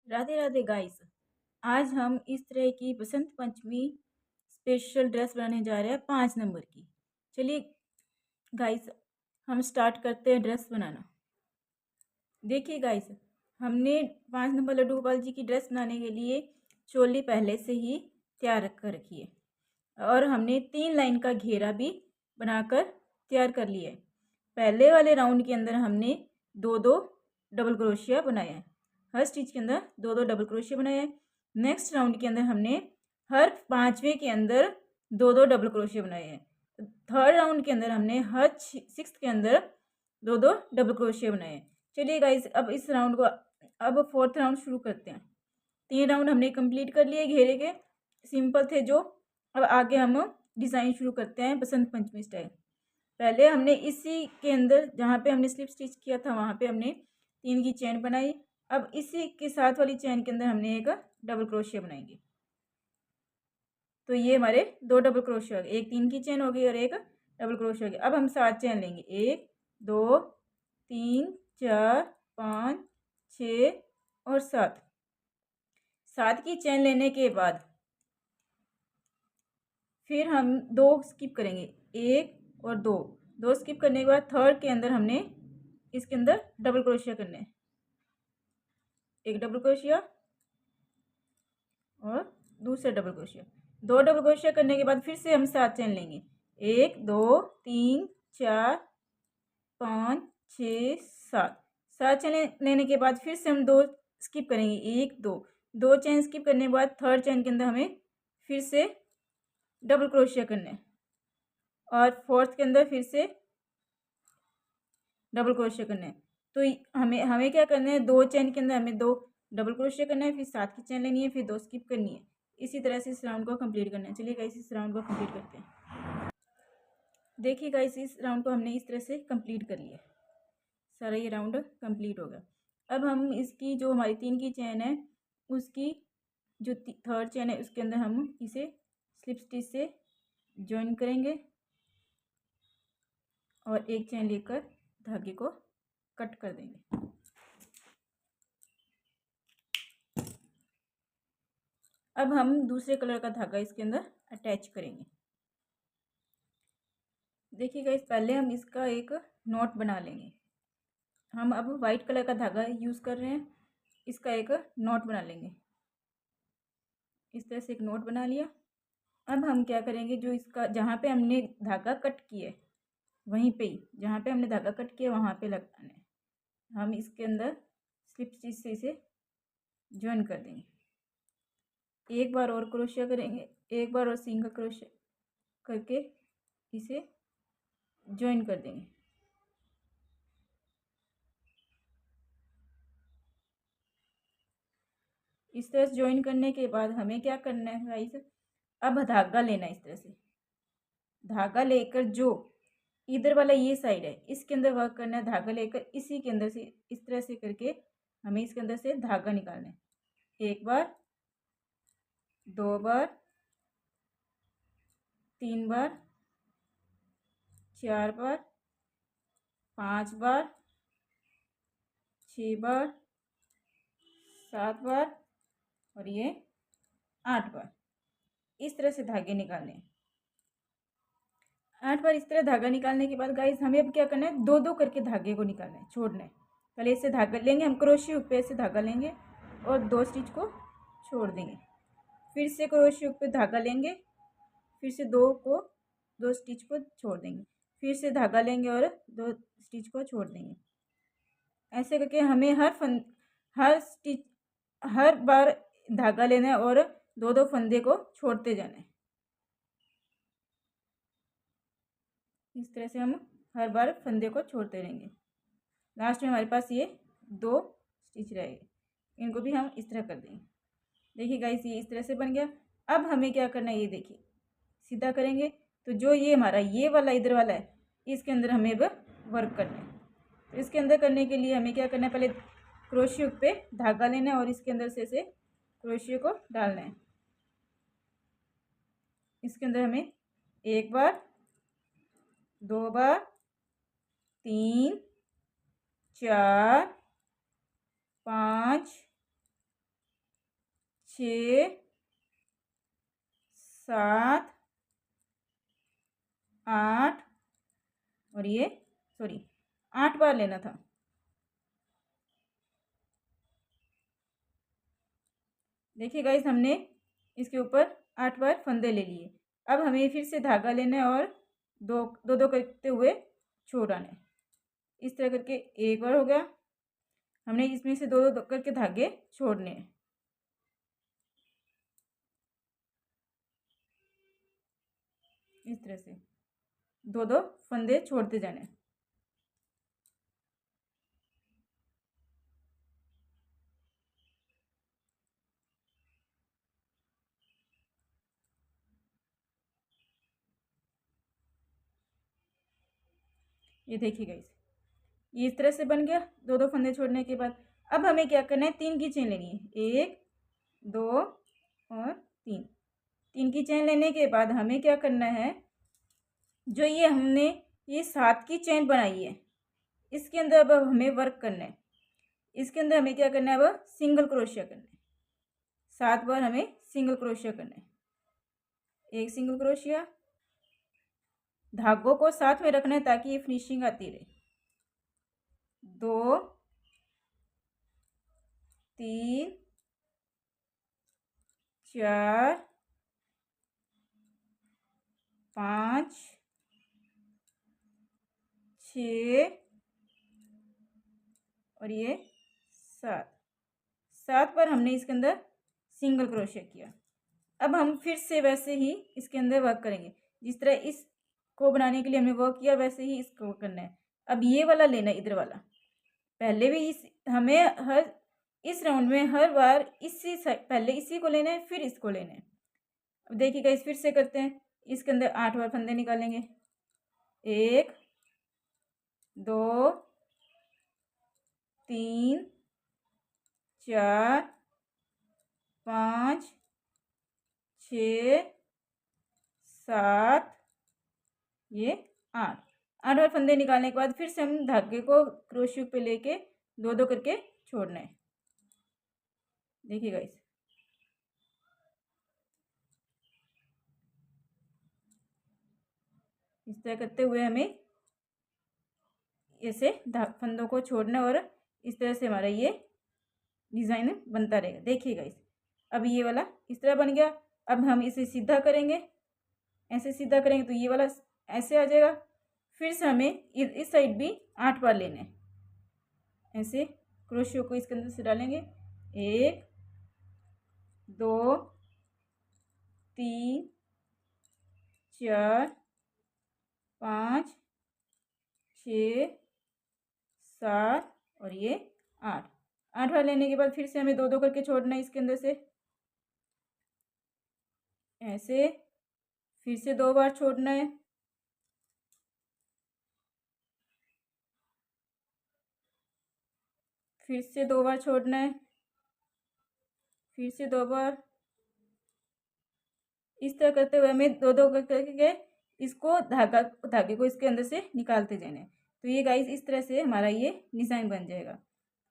Radhe Radhe guys. आज हम इस तरह की बसंत पंचमी स्पेशल ड्रेस बनाने जा रहे हैं 5 नंबर की। चलिए गाइस, हम स्टार्ट करते हैं ड्रेस बनाना। देखिए गाइस, हमने 5 नंबर लड्डू गोपाल जी की ड्रेस बनाने के लिए चोली पहले से ही तैयार रख कर रखी है और हमने 3 लाइन का घेरा भी बनाकर तैयार कर लिया है। पहले वाले राउंड के अंदर हमने दो दो डबल क्रोशिया बनाया है। हर स्टिच के अंदर दो दो डबल क्रोशिया बनाया है। नेक्स्ट राउंड के अंदर हमने हर 5वें के अंदर दो दो डबल क्रोशिया बनाए हैं। थर्ड राउंड के अंदर हमने हर 6th के अंदर दो दो डबल क्रोशिया बनाए हैं। चलिए गाइस, अब इस राउंड को अब 4th राउंड शुरू करते हैं। 3 राउंड हमने कंप्लीट कर लिए घेरे के, सिंपल थे जो। अब आगे हम डिज़ाइन शुरू करते हैं बसंत पंचमी स्टाइल। पहले हमने इसी के अंदर जहाँ पे हमने स्लिप स्टिच किया था वहाँ पे हमने 3 की चेन बनाई। अब इसी के साथ वाली चेन के अंदर हमने एक डबल क्रोशिया बनाएंगे। तो ये हमारे 2 डबल क्रोशिया हो गए, एक 3 की चेन हो गई और एक डबल क्रोशिया हो गया। अब हम 7 चेन लेंगे, 1 2 3 4 5 6 और 7। 7 की चेन लेने के बाद फिर हम 2 स्किप करेंगे, 1 और 2। 2 स्किप करने के बाद थर्ड के अंदर हमने इसके अंदर डबल क्रोशिया करने हैं। एक डबल क्रोशिया और दूसरा डबल क्रोशिया। 2 डबल क्रोशिया करने के बाद फिर से हम 7 चेन लेंगे, 1 2 3 4 5 6 7। 7 चेन लेने के बाद फिर से हम 2 स्किप करेंगे, 1 2। 2 चेन स्किप करने के बाद थर्ड चेन के अंदर हमें फिर से डबल क्रोशिया करना है और फोर्थ के अंदर फिर से डबल क्रोशिया करना है। तो हमें हमें क्या करना है, 2 चेन के अंदर हमें 2 डबल क्रोशिया करना है, फिर 7 की चेन लेनी है, फिर 2 स्किप करनी है। इसी तरह से इस राउंड को कंप्लीट करना है। चलिए गाइस, इस राउंड को कंप्लीट करते हैं। देखिए गाइस, इस राउंड को हमने इस तरह से कंप्लीट कर लिया। सारा ये राउंड कंप्लीट हो गया। अब हम इसकी जो हमारी 3 की चेन है उसकी जो थर्ड चेन है उसके अंदर हम इसे स्लिप स्टिच से ज्वाइन करेंगे और एक चेन लेकर धागे को कट कर देंगे। अब हम दूसरे कलर का धागा इसके अंदर अटैच करेंगे। देखिएगा, इस पहले हम इसका एक नॉट बना लेंगे। हम अब वाइट कलर का धागा यूज़ कर रहे हैं, इसका एक नॉट बना लेंगे। इस तरह से एक नॉट बना लिया। अब हम क्या करेंगे, जो इसका जहाँ पे हमने धागा कट किया है वहीं पे ही, जहाँ पे हमने धागा कट किया वहाँ पे लगाना है। हम इसके अंदर स्लिप स्टिच से इसे ज्वाइन कर देंगे। एक बार और क्रोशिया करेंगे, एक बार और सिंगल क्रोशिया करके इसे ज्वाइन कर देंगे। इस तरह से ज्वाइन करने के बाद हमें क्या करना है गाइस, अब धागा लेना है। इस तरह से धागा लेकर जो इधर वाला ये साइड है इसके अंदर वर्क करना है। धागा लेकर इसी के अंदर से इस तरह से करके हमें इसके अंदर से धागा निकालना है। एक बार, 2 बार, 3 बार, 4 बार, 5 बार, 6 बार, 7 बार और ये 8 बार। इस तरह से धागे निकालने हैं। 8 बार इस तरह धागा निकालने के बाद गाइस हमें अब क्या करना है, 2 2 करके धागे को निकालना है, छोड़ना है। पहले इससे धागा लेंगे, हम क्रोशिया हुक पे से धागा लेंगे और 2 स्टिच को छोड़ देंगे। फिर से क्रोशिया हुक पे धागा लेंगे, फिर से 2 स्टिच को छोड़ देंगे। फिर से धागा लेंगे और 2 स्टिच को छोड़ देंगे। ऐसे करके हमें हर स्टिच हर बार धागा लेना है और 2 2 फंदे को छोड़ते जाना है। इस तरह से हम हर बार फंदे को छोड़ते रहेंगे। लास्ट में हमारे पास ये 2 स्टिच रहेंगे, इनको भी हम इस तरह कर देंगे। देखिए गाइस, ये इस तरह से बन गया। अब हमें क्या करना है, ये देखिए सीधा करेंगे तो जो ये हमारा ये वाला इधर वाला है इसके अंदर हमें अब वर्क करना है। तो इसके अंदर करने के लिए हमें क्या करना है, पहले क्रोशिया हुक पे धागा लेना है और इसके अंदर से इसे क्रोशिया को डालना है। इसके अंदर हमें 1 बार, 2 बार, 3 4 5 6 7 8 और ये सॉरी 8 बार लेना था। देखिए गाइस, हमने इसके ऊपर 8 बार फंदे ले लिए। अब हमें फिर से धागा लेना है और दो दो दो करते हुए छोड़ आना है। इस तरह करके एक बार हो गया। हमने इसमें से दो दो करके धागे छोड़ने हैं। इस तरह से दो दो फंदे छोड़ते जाने हैं। ये देखिए गाइस, ये इस तरह से बन गया दो दो फंदे छोड़ने के बाद। अब हमें क्या करना है, 3 की चेन लेनी है। 1 2 और 3। 3 की चेन लेने के बाद हमें क्या करना है, जो ये हमने ये 7 की चेन बनाई है, इसके अंदर अब हमें वर्क करना है। इसके अंदर हमें क्या करना है, अब सिंगल क्रोशिया करना है। 7 बार हमें सिंगल क्रोशिया करना है। एक सिंगल क्रोशिया, धागों को साथ में रखना है ताकि ये फिनिशिंग आती रहे। 2 3 4 5 6 और ये 7 बार हमने इसके अंदर सिंगल क्रोशिया किया। अब हम फिर से वैसे ही इसके अंदर वर्क करेंगे। जिस तरह इसको बनाने के लिए हमने वर्क किया, वैसे ही इसको करना है। अब ये वाला लेना है, इधर वाला। पहले भी हमें हर इस राउंड में हर बार पहले इसी को लेना है, फिर इसको लेना है। अब देखिएगा, इस फिर से करते हैं। इसके अंदर 8 बार फंदे निकालेंगे। 1 2 3 4 5 6 7 ये 8 बार फंदे निकालने के बाद फिर से हम धागे को क्रोशियो पे लेके दो दो करके छोड़ना है। देखिए गाइस, इस तरह करते हुए हमें ऐसे फंदों को छोड़ना और इस तरह से हमारा ये डिज़ाइन बनता रहेगा। देखिए गाइस, अब ये वाला इस तरह बन गया। अब हम इसे सीधा करेंगे, ऐसे सीधा करेंगे तो ये वाला ऐसे आ जाएगा। फिर से हमें इस साइड भी 8 बार लेने हैं। ऐसे क्रोशियो को इसके अंदर से डालेंगे। 1 2 3 4 5 6 7 और ये 8 बार लेने के बाद फिर से हमें दो दो करके छोड़ना है इसके अंदर से। ऐसे फिर से 2 बार छोड़ना है। फिर से 2 बार छोड़ना है। फिर से 2 बार। इस तरह करते हुए हमें दो दो करके इसको धागे को इसके अंदर से निकालते जाना है। तो ये गाइस, इस तरह से हमारा ये डिज़ाइन बन जाएगा।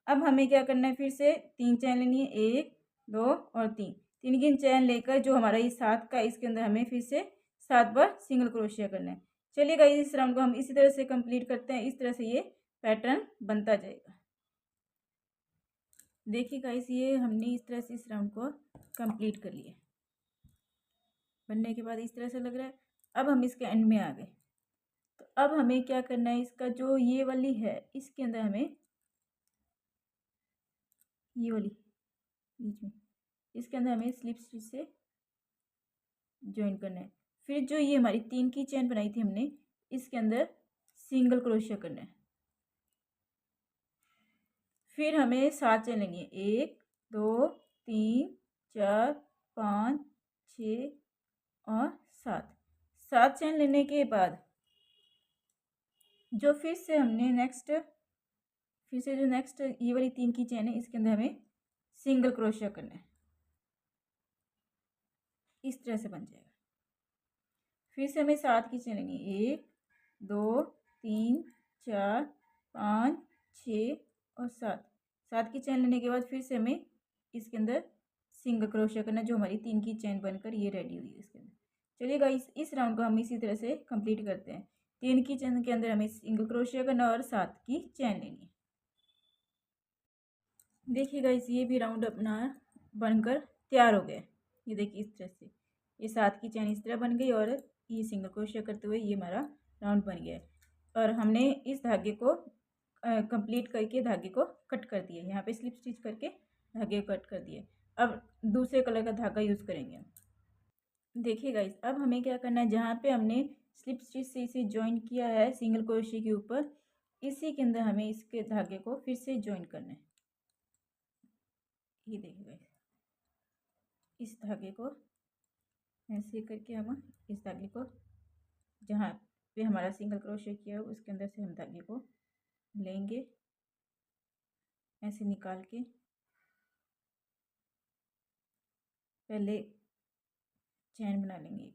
अब हमें क्या करना है, फिर से 3 चैन लेनी है। 1 2 और 3 की चैन लेकर जो हमारा ये 7 का, इसके अंदर हमें फिर से 7 बार सिंगल क्रोशिया करना है। चलिए गाइस, इस राउंड को हम इसी तरह से कंप्लीट करते हैं। इस तरह से ये पैटर्न बनता जाएगा। देखिए गाइस, ये हमने इस तरह से इस राउंड को कंप्लीट कर लिया। बनने के बाद इस तरह से लग रहा है। अब हम इसके एंड में आ गए। तो अब हमें क्या करना है, इसका जो ये वाली है, इसके अंदर हमें ये वाली बीच में, इसके अंदर हमें स्लिप स्टिच से ज्वाइन करना है। फिर जो ये हमारी 3 की चेन बनाई थी हमने, इसके अंदर सिंगल क्रोशिया करना है। फिर हमें 7 चेन लेनी है। 1 2 3 4 5 6 और 7 चेन लेने के बाद जो फिर से जो नेक्स्ट ये वाली 3 की चेन है, इसके अंदर हमें सिंगल क्रोशिया करना है। इस तरह से बन जाएगा। फिर से हमें 7 की चेन लेनी है। 1 2 3 4 5 6 और 7 की चेन लेने के बाद फिर से हमें इसके अंदर सिंगल क्रोशिया करना, जो हमारी 3 की चेन बनकर ये रेडी हुई है इसके अंदर। चलिए गाइस, इस राउंड को हम इसी तरह से कंप्लीट करते हैं। 3 की चेन के अंदर हमें सिंगल क्रोशिया करना और 7 की चेन लेनी है। देखिए गाइस, ये भी राउंड अपना बनकर तैयार हो गया। ये देखिए इस तरह से ये 7 की चेन इस तरह बन गई और ये सिंगल क्रोशिया करते हुए ये हमारा राउंड बन गया है। और हमने इस धागे को कंप्लीट करके धागे को कट कर दिया। यहाँ पे स्लिप स्टिच करके धागे को कट कर दिए। अब दूसरे कलर का धागा यूज़ करेंगे हम। देखिए गाइस, अब हमें क्या करना है, जहाँ पे हमने स्लिप स्टिच से इसे ज्वाइन किया है सिंगल क्रोशिया के ऊपर, इसी के अंदर हमें इसके धागे को फिर से ज्वाइन करना है। ये देखिए गाइस, इस धागे को ऐसे करके हम इस धागे को जहाँ पे हमारा सिंगल क्रोशिया किया है उसके अंदर से हम धागे को लेंगे, ऐसे निकाल के पहले चैन बना लेंगे।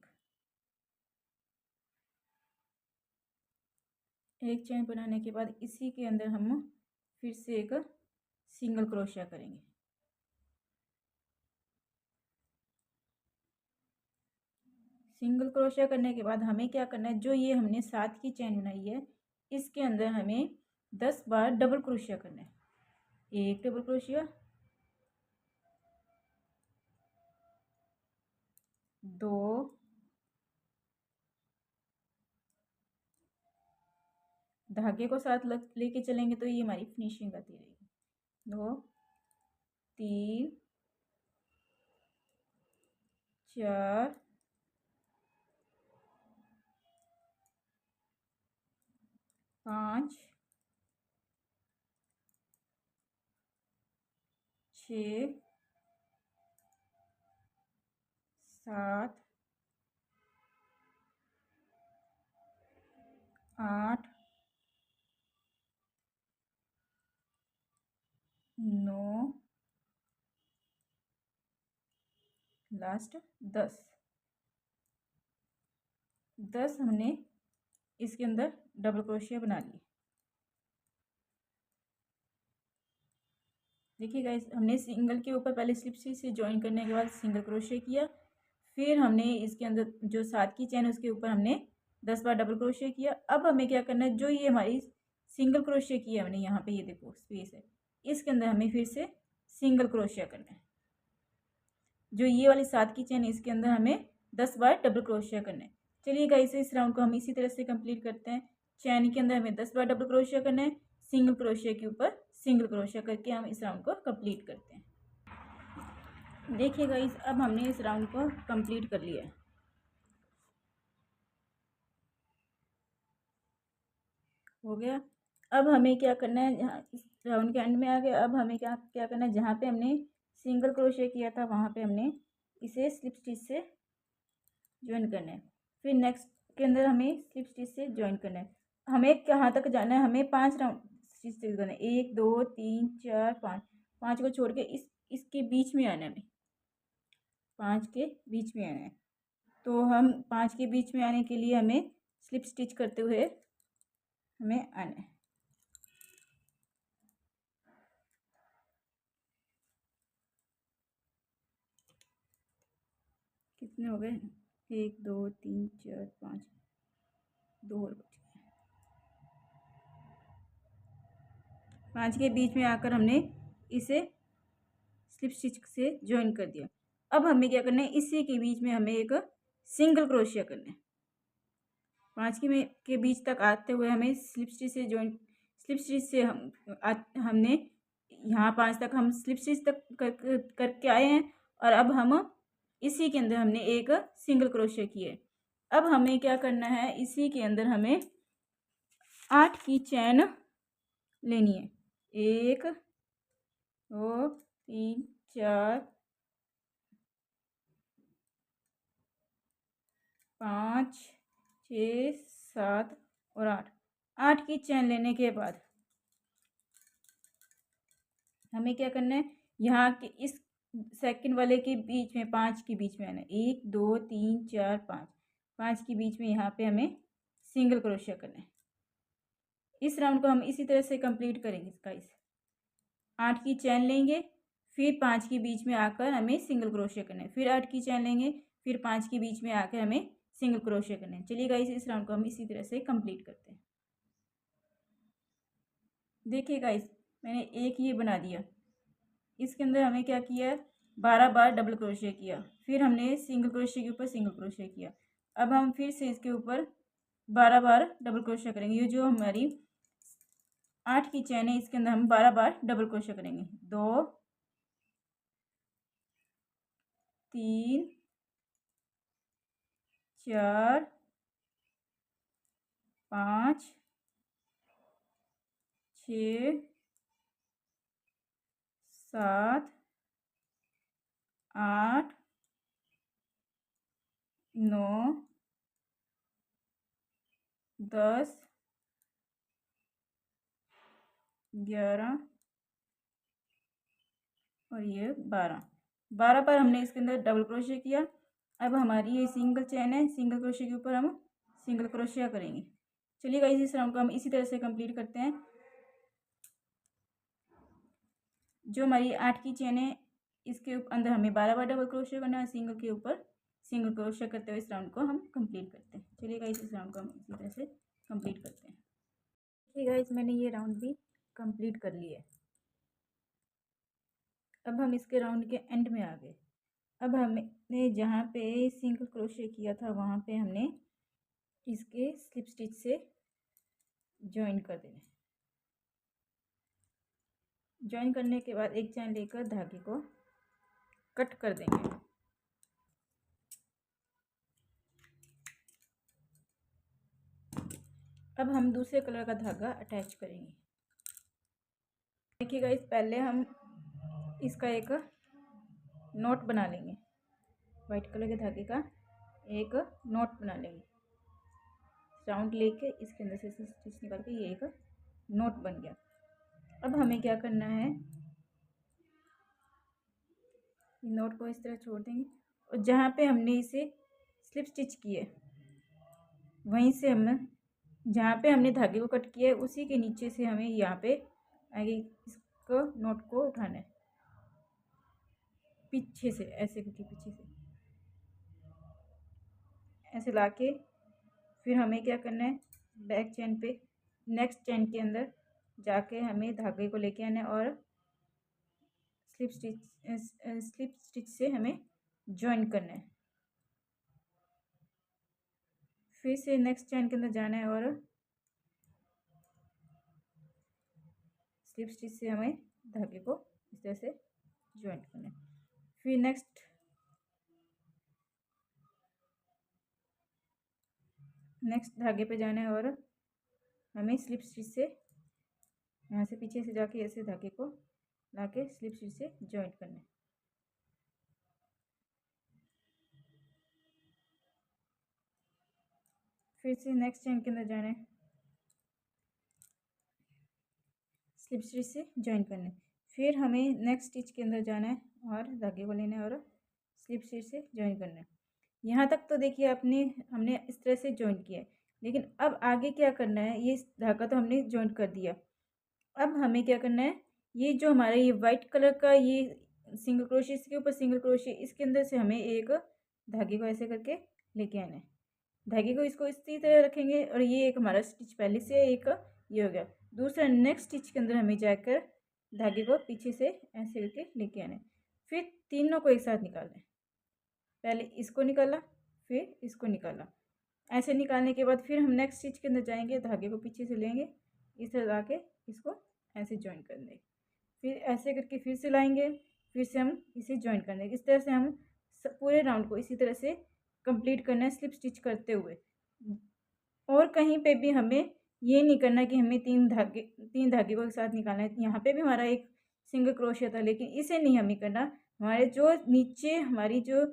एक चैन बनाने के बाद इसी के अंदर हम फिर से एक सिंगल क्रोशिया करेंगे। सिंगल क्रोशिया करने के बाद हमें क्या करना है, जो ये हमने 7 की चैन बनाई है इसके अंदर हमें 10 बार डबल क्रोशिया करना है। एक डबल क्रोशिया, 2, धागे को साथ लेके चलेंगे तो ये हमारी फिनिशिंग आती रहेगी। 2, 3, 4, 5, 6, 7, 8, 9, लास्ट 10। 10 हमने इसके अंदर डबल क्रोशिया बना लिए। देखिए गाइस, हमने सिंगल के ऊपर पहले स्लिप स्टिच से ज्वाइन करने के बाद सिंगल क्रोशिया किया, फिर हमने इसके अंदर जो 7 की चैन उसके ऊपर हमने 10 बार डबल क्रोशिया किया। अब हमें क्या करना है, जो ये हमारी सिंगल क्रोशिया किया हमने, यहाँ पे ये देखो स्पेस है, इसके अंदर हमें फिर से सिंगल क्रोशिया करना है। जो ये वाली 7 की चैन इसके अंदर हमें 10 बार डबल क्रोशिया करना है। चलिए गाइस, इस राउंड को हम इसी तरह से कंप्लीट करते हैं। चैन के अंदर हमें 10 बार डबल क्रोशिया करना है, सिंगल क्रोशिया के ऊपर सिंगल क्रोशिया करके हम इस राउंड को कंप्लीट करते हैं। देखिए गाइस, अब हमने इस राउंड को कंप्लीट कर लिया है। हो गया। अब हमें क्या करना है, जहाँ इस राउंड के एंड में आ गए, अब हमें क्या क्या करना है, जहाँ पे हमने सिंगल क्रोशिया किया था वहाँ पे हमने इसे स्लिप स्टिच से ज्वाइन करना है। फिर नेक्स्ट के अंदर हमें स्लिप स्टिच से ज्वाइन करना है। हमें कहाँ तक जाना है, हमें 5 राउंड स्टिच करना है। 1, 2, 3, 4, 5, 5 को छोड़ के इसके बीच में आना है हमें, 5 के बीच में आना है। तो हम 5 के बीच में आने के लिए हमें स्लिप स्टिच करते हुए हमें आना है। कितने हो गए, 1, 2, 3, 4, 5, 2 और बच गए। 5 के बीच में आकर हमने इसे स्लिप स्टिच से ज्वाइन कर दिया। अब हमें क्या करना है, इसी के बीच में हमें एक सिंगल क्रोशिया करना है। 5 के बीच तक आते हुए हमें स्लिप स्टिच से ज्वाइन, स्लिप स्टिच से हमने यहाँ 5 तक हम स्लिप स्टिच तक करके आए हैं। और अब हम इसी के अंदर हमने एक सिंगल क्रोशिया किया है। अब हमें क्या करना है, इसी के अंदर हमें 8 की चैन लेनी है। 1, 2, 3, 4, 5, 6, 7 और 8। 8 की चैन लेने के बाद हमें क्या करना है, यहाँ के इस सेकंड वाले के बीच में 5 के बीच में आना है। 1, 2, 3, 4, 5, 5 के बीच में यहाँ पे हमें सिंगल क्रोशिया करना है। इस राउंड को हम इसी तरह से कंप्लीट करेंगे गाइस। 8 की चैन लेंगे, फिर 5 के बीच में आकर हमें सिंगल क्रोशिया करना है, फिर 8 की चैन लेंगे, फिर 5 के बीच में आकर हमें सिंगल क्रोशिया करना है। चलिए गाइस, इस राउंड को हम इसी तरह से कंप्लीट करते हैं। देखिए गाइस, मैंने एक ये बना दिया, इसके अंदर हमें क्या किया, 12 बार डबल क्रोशिया किया, फिर हमने सिंगल क्रोशिया के ऊपर सिंगल क्रोशिया किया। अब हम फिर से इसके ऊपर 12 बार डबल क्रोशिया करेंगे। ये जो हमारी 8 की चैन है, इसके अंदर हम 12 बार डबल क्रोशिया करेंगे। 2 3 4 5 6 7 8 9 10 11 और ये 12 बार हमने इसके अंदर डबल क्रोशिया किया। अब हमारी ये सिंगल चैन है, सिंगल क्रोशिया के ऊपर हम सिंगल क्रोशिया करेंगे। चलिए गाइस, इस राउंड को हम इसी तरह से कंप्लीट करते हैं। जो हमारी 8 की चैन है, इसके अंदर हमें 12 बार डबल क्रोशिया करना है, सिंगल के ऊपर सिंगल क्रोशिया करते हुए इस राउंड को हम कंप्लीट करते हैं। चलिए गाइस, इस राउंड को हम इसी तरह से कंप्लीट करते हैं। ठीक है गाइस, मैंने ये राउंड भी कंप्लीट कर लिया है। अब हम इसके राउंड के एंड में आ गए। अब हमने जहाँ पे सिंगल क्रोशिया किया था, वहाँ पे हमने इसके स्लिप स्टिच से ज्वाइन कर देना है। ज्वाइन करने के बाद एक चैन लेकर धागे को कट कर देंगे। अब हम दूसरे कलर का धागा अटैच करेंगे। देखिएगा, इस पहले हम इसका एक नोट बना लेंगे। वाइट कलर के धागे का एक नोट बना लेंगे। राउंड लेके इसके अंदर से स्टिच निकाल के ये एक नोट बन गया। अब हमें क्या करना है, नोट को इस तरह छोड़ देंगे और जहाँ पे हमने इसे स्लिप स्टिच किए, वहीं से हम जहाँ पे हमने धागे को कट किया है, उसी के नीचे से हमें यहाँ पे आगे इसको नोट को उठाना है, पीछे से ऐसे करके पीछे से ऐसे लाके फिर हमें क्या करना है, बैक चेन पे नेक्स्ट चेन के अंदर जाके हमें धागे को लेके आना है और स्लिप स्टिच से हमें ज्वाइन करना है। फिर से नेक्स्ट चेन के अंदर जाना है और स्लिप स्टिच से हमें धागे को इस तरह से ज्वाइन करना है। फिर नेक्स्ट धागे पे जाना है और हमें स्लिप स्टिच से यहाँ से पीछे से जाके ऐसे धागे को लाके स्लिप स्टिच से ज्वाइन करना है। फिर से नेक्स्ट चेन के अंदर जाना है, स्लिप स्टिच से ज्वाइन करना है। फिर हमें नेक्स्ट स्टिच के अंदर जाना है और धागे को लेना है और स्लिप स्टिच से ज्वाइन करना है। यहाँ तक तो देखिए हमने इस तरह से ज्वाइन किया है, लेकिन अब आगे क्या करना है, ये धागा तो हमने ज्वाइन कर दिया। अब हमें क्या करना है, ये जो हमारा ये वाइट कलर का ये सिंगल क्रोशिया, इसके ऊपर सिंगल क्रोशिया, इसके अंदर से हमें एक धागे को ऐसे करके लेके आना है। धागे को इसको इसी तरह रखेंगे और ये एक हमारा स्टिच पहले से एक ये हो गया। दूसरा नेक्स्ट स्टिच के अंदर हमें जाकर धागे को पीछे से ऐसे करके लेके आना है। फिर तीनों को एक साथ निकालना है। पहले इसको निकाला, फिर इसको निकाला। ऐसे निकालने के बाद फिर हम नेक्स्ट स्टिच के अंदर जाएंगे, धागे को पीछे से लेंगे, इस तरह ला के इसको ऐसे ज्वाइन कर देंगे। फिर ऐसे करके फिर से लाएंगे, फिर से हम इसे ज्वाइन कर देंगे। इस तरह से हम पूरे राउंड को इसी तरह से कंप्लीट करना है, स्लिप स्टिच करते हुए। और कहीं पे भी हमें ये नहीं करना कि हमें तीन धागे को एक साथ निकालना है। यहाँ पे भी हमारा एक सिंगल क्रोशिया था, लेकिन इसे नहीं हमें करना। हमारे जो नीचे हमारी जो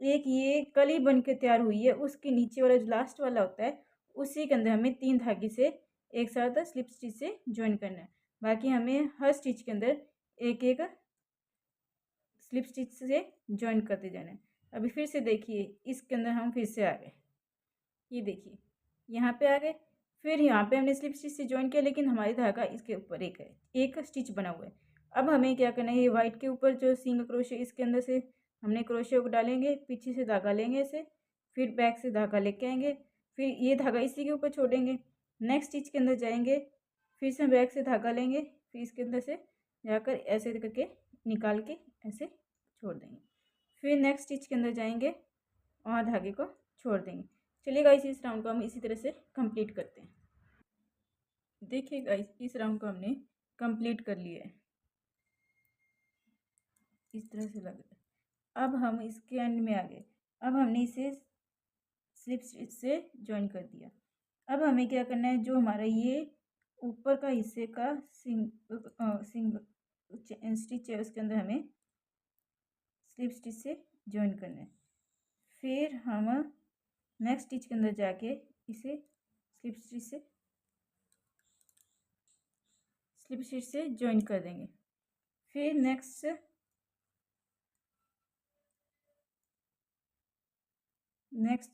एक ये कली बन के तैयार हुई है, उसके नीचे वाला जो लास्ट वाला होता है, उसी के अंदर हमें 3 धागे से एक साथ स्लिप स्टिच से ज्वाइन करना है। बाकी हमें हर स्टिच के अंदर एक एक स्लिप स्टिच से ज्वाइन करते जाना है। अभी फिर से देखिए, इसके अंदर हम फिर से आ गए, ये देखिए यहाँ पे आ गए। फिर यहाँ पे हमने स्लिप स्टिच से ज्वाइन किया, लेकिन हमारी धागा इसके ऊपर एक है, एक स्टिच बना हुआ है। अब हमें क्या करना है, ये वाइट के ऊपर जो सिंगल क्रोशिया इसके अंदर से हमने क्रोशिया को डालेंगे, पीछे से धागा लेंगे ऐसे, फिर बैक से धागा लेके आएंगे, फिर ये धागा इसी के ऊपर छोड़ेंगे, नेक्स्ट स्टिच के अंदर जाएंगे, फिर से बैक से धागा लेंगे, फिर इसके अंदर से जाकर ऐसे करके निकाल के ऐसे छोड़ देंगे, फिर नेक्स्ट स्टिच के अंदर जाएंगे और धागे को छोड़ देंगे। चलिए गाइस, इस राउंड को हम इसी तरह से कंप्लीट करते हैं। देखिए गाइस, इस राउंड को हमने कंप्लीट कर लिया है, इस तरह से लग रहा है। अब हम इसके एंड में आ गए। अब हमने इसे स्लिप स्टिच से ज्वाइन कर दिया। अब हमें क्या करना है, जो हमारा ये ऊपर का हिस्से का सिंग स्टिच है उसके अंदर हमें स्लिप स्टिच से ज्वाइन करना है। फिर हम नेक्स्ट स्टिच के अंदर जाके इसे स्लिप स्टिच से ज्वाइन कर देंगे। फिर नेक्स्ट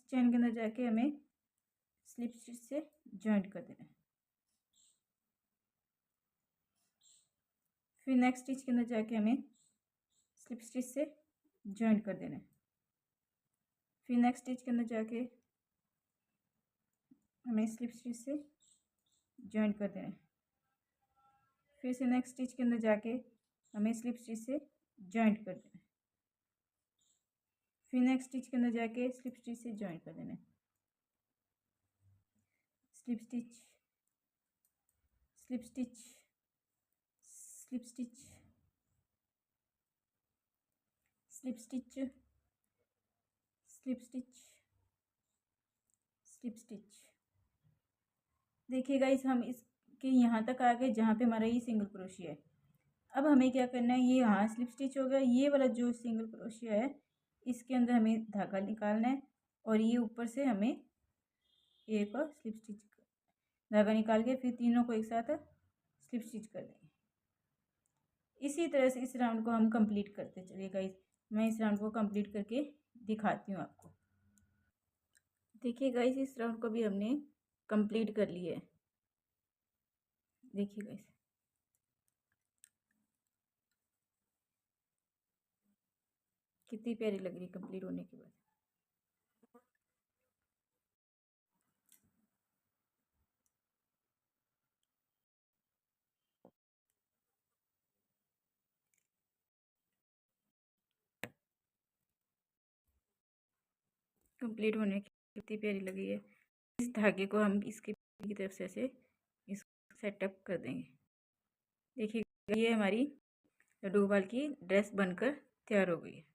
चेन के अंदर जाके हमें स्लिप स्टिच से ज्वाइन कर देना है। फिर नेक्स्ट स्टिच के अंदर जाके हमें स्लिप स्टिच से ज्वाइन कर देना है। फिर नेक्स्ट स्टिच के अंदर जाके हमें स्लिप स्टिच से ज्वाइन कर देना है। फिर से नेक्स्ट स्टिच के अंदर जाके हमें स्लिप स्टिच से ज्वाइन कर देना है। फिर नेक्स्ट स्टिच के अंदर जाके स्लिप स्टिच से ज्वाइन कर देना है। Slip stitch, slip stitch, slip stitch, slip stitch, slip stitch, slip stitch. देखिए गाइस, हम इसके यहाँ तक आ गए जहाँ पे हमारा ये सिंगल क्रोशिया है। अब हमें क्या करना है, ये यहाँ स्लिप स्टिच हो गया, ये वाला जो सिंगल क्रोशिया है इसके अंदर हमें धागा निकालना है और ये ऊपर से हमें एक और स्लिप स्टिच धागा निकाल के फिर तीनों को एक साथ स्लिप स्टिच कर देंगे। इसी तरह से इस राउंड को हम कंप्लीट करते चलिए गाइस। मैं इस राउंड को कंप्लीट करके दिखाती हूँ आपको। देखिए गाइस, इस राउंड को भी हमने कंप्लीट कर लिया है। देखिए गाइस, कितनी प्यारी लग रही है कंप्लीट होने के बाद। कंप्लीट होने की कितनी प्यारी लगी है। इस धागे को हम इसके की तरफ से ऐसे इस सेटअप कर देंगे। देखिए, ये हमारी लड्डू गोपाल की ड्रेस बनकर तैयार हो गई है।